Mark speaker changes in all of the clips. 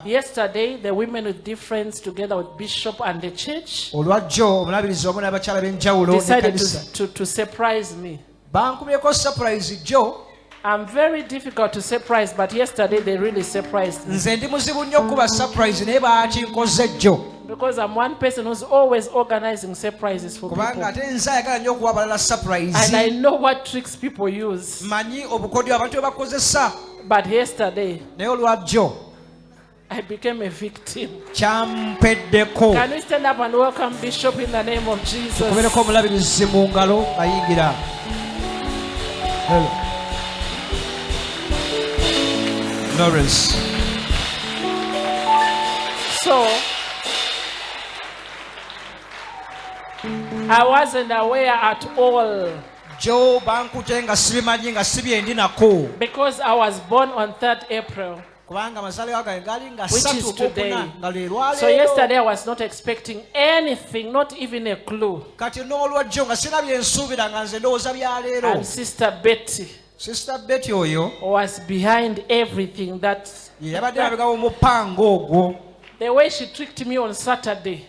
Speaker 1: Yesterday, the women with difference, together with Bishop and the church, decided to surprise me. I'm very difficult to surprise, but yesterday they really surprised me. Because I'm one person who's always organizing surprises for people. And I know what tricks people use. But yesterday, I became a victim. Can we stand up and welcome Bishop in the name of Jesus?
Speaker 2: Lawrence.
Speaker 1: So, I wasn't aware at all. Because I was born on 3rd April. Which is today. So yesterday I was not expecting anything, not even a clue. And Sister Betty was behind everything. The way she tricked me on Saturday.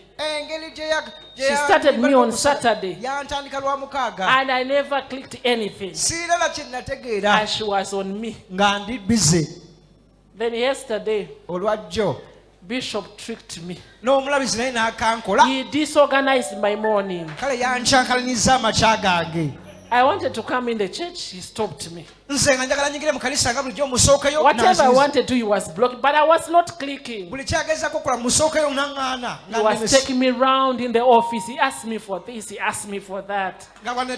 Speaker 1: She started me on Saturday. And I never clicked anything. And she was on me. Then yesterday, Bishop tricked me. He disorganized my morning. I wanted to come in the church, he stopped me. Whatever I wanted to, he was blocking, but I was not clicking. He was taking me around in the office. He asked me for this, he asked me for that. And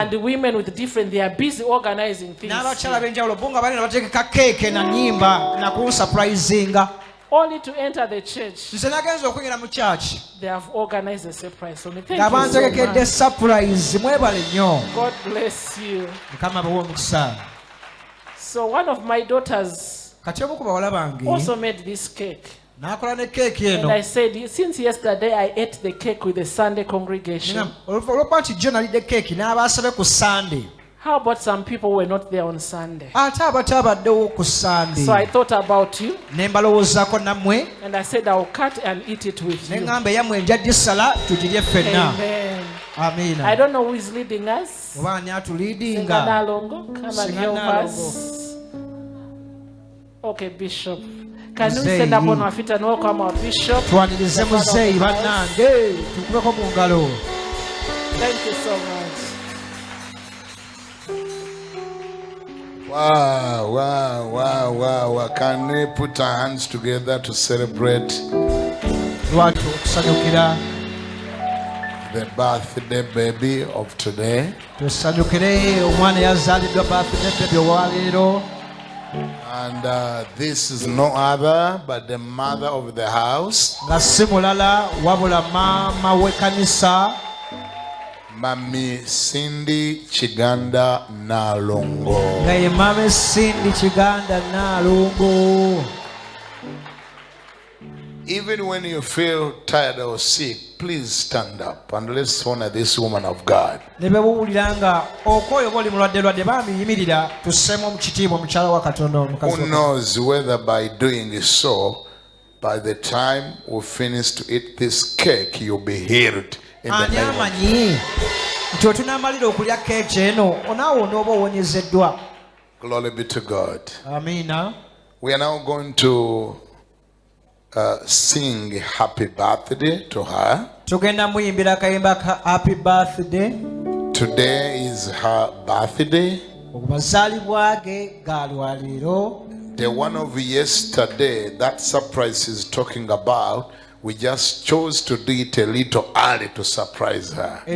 Speaker 1: the women with different, they are busy organizing things. Only to enter the church. They have organized a surprise. So thank you so much. God bless you. So one of my daughters also made this cake. And I said, since yesterday I ate the cake with the Sunday congregation. How about some people were not there on Sunday? So I thought about you. And I said I'll cut and eat it with you. Amen. I don't know who is leading us. Come and help us. Okay, Bishop. Can we stand up on our feet and welcome our Bishop? Thank you so much.
Speaker 3: Wow. Can we put our hands together to celebrate the birthday baby of today? And this is no other but the mother of the house, Mami Cindy Kiganda Nalongo.
Speaker 2: Mami Cindy Kiganda Nalongo.
Speaker 3: Even when you feel tired or sick, please stand up and let's honor this woman of God. Who knows whether by doing so, by the time we finish to eat this cake, you'll be healed. In the name of glory be to God.
Speaker 2: Amen.
Speaker 3: We are now going to sing happy birthday to her.
Speaker 2: Happy birthday.
Speaker 3: Today is her birthday. The one of yesterday, that surprise is talking about, we just chose to do it a little early to surprise her. But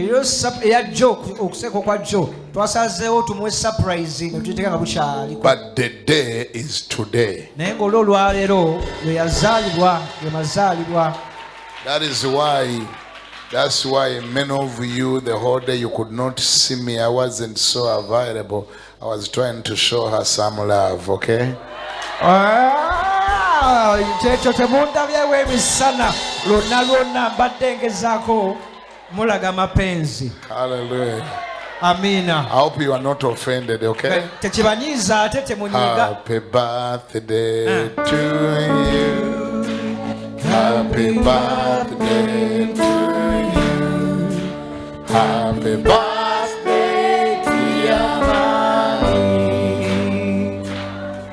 Speaker 3: the day is today. That's why many of you, the whole day you could not see me. I wasn't so available. I was trying to show her some love, okay? Hallelujah.
Speaker 2: Amina.
Speaker 3: I hope you are not offended, okay?
Speaker 2: Tekibanyiza ate temunyiga.
Speaker 3: Happy birthday to you. Happy birthday to you. Happy birthday, dear mommy.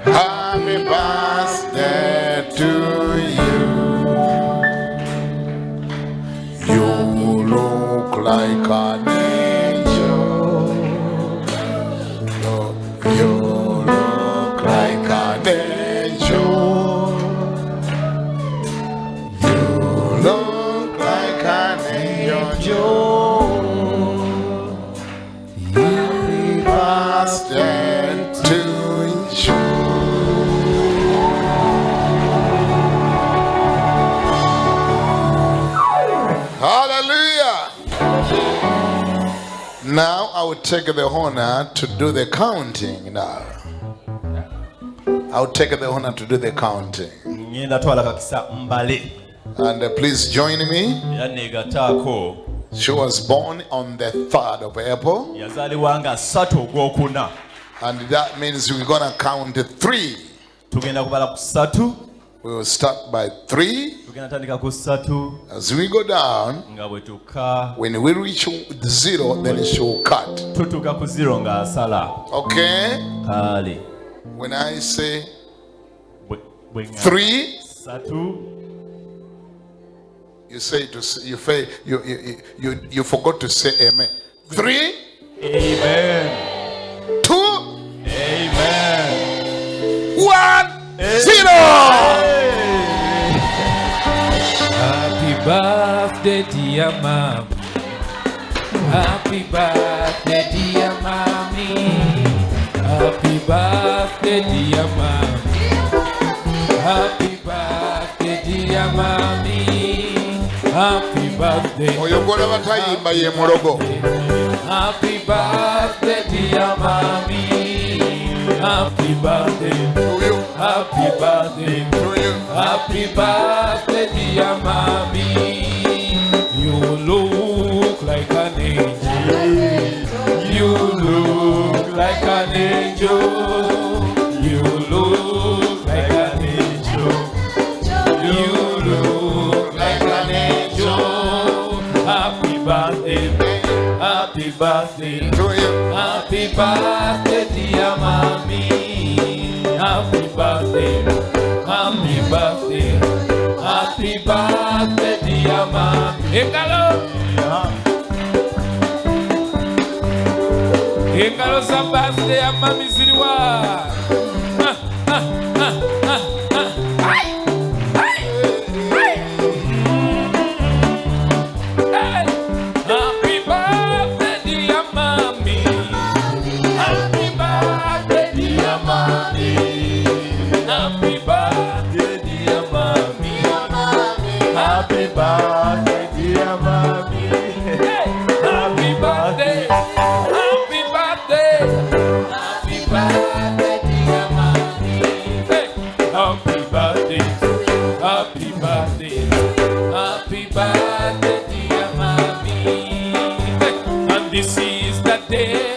Speaker 3: Happy birthday to you. You look like an angel. You look like an angel. You look like an angel. Happy birthday to you. Hallelujah. Now I will take the honor to do the counting now. I will take the honor to do the counting. And please join me. She was born on the 3rd of April. And that means we're going to count 3. We will start by 3. As we go down, when we reach 0, then she will cut. Okay? When I say 3, you say you forgot to say amen. 3,
Speaker 2: Amen.
Speaker 3: 2,
Speaker 2: Amen.
Speaker 3: 1, 0.
Speaker 4: Happy birthday, dear mom. Happy birthday, dear mommy. Happy birthday, dear mom. Happy birthday, dear mommy. Happy birthday.
Speaker 3: Oyo gona batayimba ye mulogo.
Speaker 4: Happy birthday, dear mommy. Happy birthday to you. Happy birthday to you. Happy birthday, dear mommy. You look like an angel. You look like an angel. You look like an angel. You look like an angel. Happy birthday. Happy birthday
Speaker 3: To you.
Speaker 4: Happy birthday, dear mommy. Happy birthday. Happy birthday. Happy birthday, dear mommy. Engalo. Engalo sa birthday ya mami ziliwa. Happy birthday, dear mommy. Happy birthday, dear mommy. Happy birthday, dear mommy.
Speaker 2: Happy birthday, dear mommy.
Speaker 4: Happy birthday. Happy birthday. Happy birthday, dear mommy. Happy birthday. Happy birthday. Happy birthday, dear mommy. And this is the day.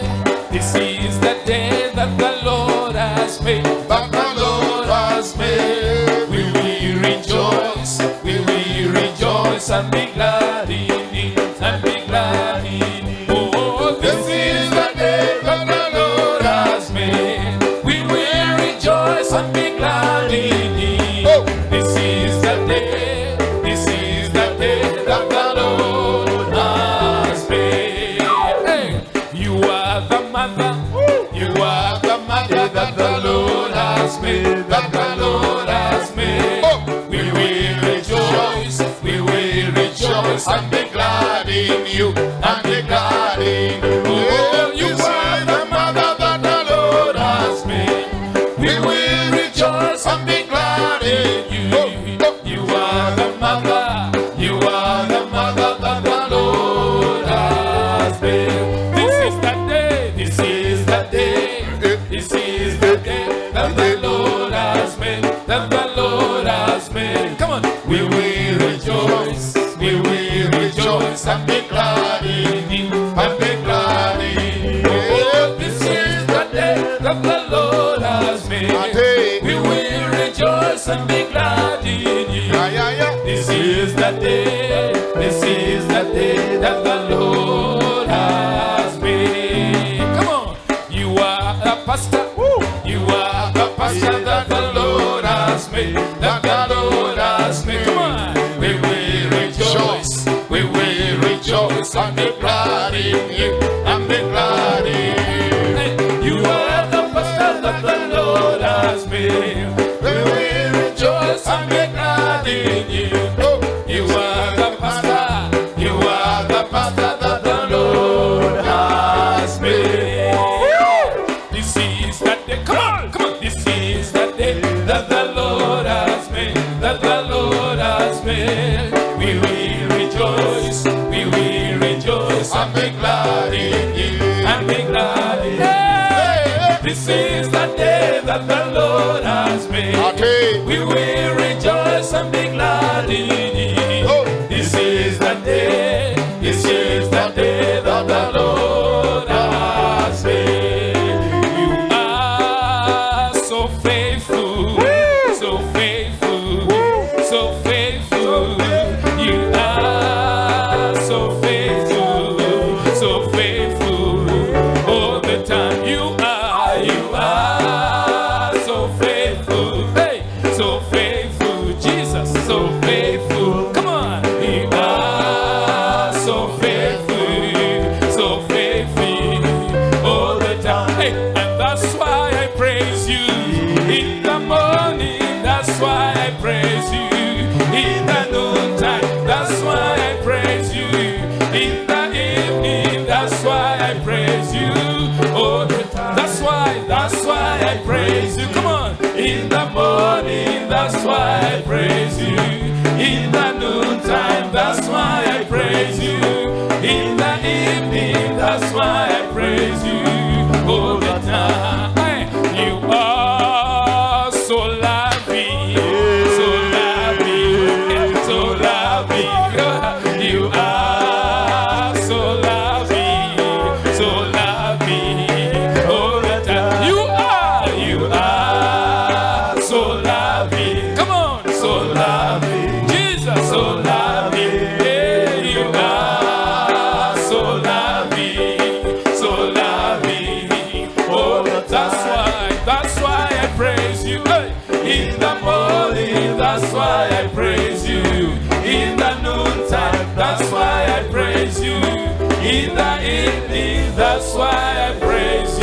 Speaker 4: This is the day that the Lord has made.
Speaker 3: That the Lord has made.
Speaker 4: We will rejoice. We will rejoice and be glad in it. And be glad in it. Oh, this is the day that the Lord has made. We will rejoice and be glad in it.
Speaker 3: Oh.
Speaker 4: This is the day. This is the day that the Lord has made. Hey, you are the mother. You are the mother that the Lord has made. That the Lord has made.
Speaker 3: Oh.
Speaker 4: We will rejoice. We will rejoice and be glad in you. And be glad in you. Oh, you are the mother that the Lord has made. We will rejoice and be glad in you. You are the mother. You are the mother that the Lord has made. This is the day. This is the day. This is the day that the Lord has made. That the Lord has made. Come on. We will rejoice. We will rejoice and be glad in it. And be glad in it. that the Lord has made. We will rejoice and be glad in you. This is the day, this is the day that the Lord has made. Come on, you are the pastor, you are the pastor that the Lord has made, that the Lord has made. Come on, we will rejoice, we will rejoice and be glad in you, and be glad in you. You are the pastor that the Lord has made. We will rejoice and be glad in you. You are the pastor, you are the pastor that the Lord has made. This is the day, come on, come on. This is the day that the Lord has made, that the Lord has made. We will rejoice, we will rejoice and be glad in you, and be glad in you. This is the day that the Lord has made. We will rejoice and be glad in you. This is the day, this is the day that the Lord has made. You are so faithful, so faithful, so faithful. You are so faithful, so faithful all the time. You are so faithful, hey, so faithful, Jesus, so faithful. Come on, you are so faithful, so faithful all the time. Hey, and that's why I praise you in the morning. That's why I praise you in the noontime. That's why I praise you in the evening. That's why I praise you all the time. That's why I praise you. Come on, in the morning. That's why I praise you in the noontime. That's why I praise you in the evening. That's why I praise you all the time. Hey, you are so loving, so loving, so loving. You are so loving, so loving all the time. You are so loving. Come on, so loving. Jesus, so loving. Yeah, you are so loving, so loving. Oh, that's why I praise you. Hey, in the morning, that's why I praise you. In the noontime, that's why I praise you. In the evening, that's why I praise you.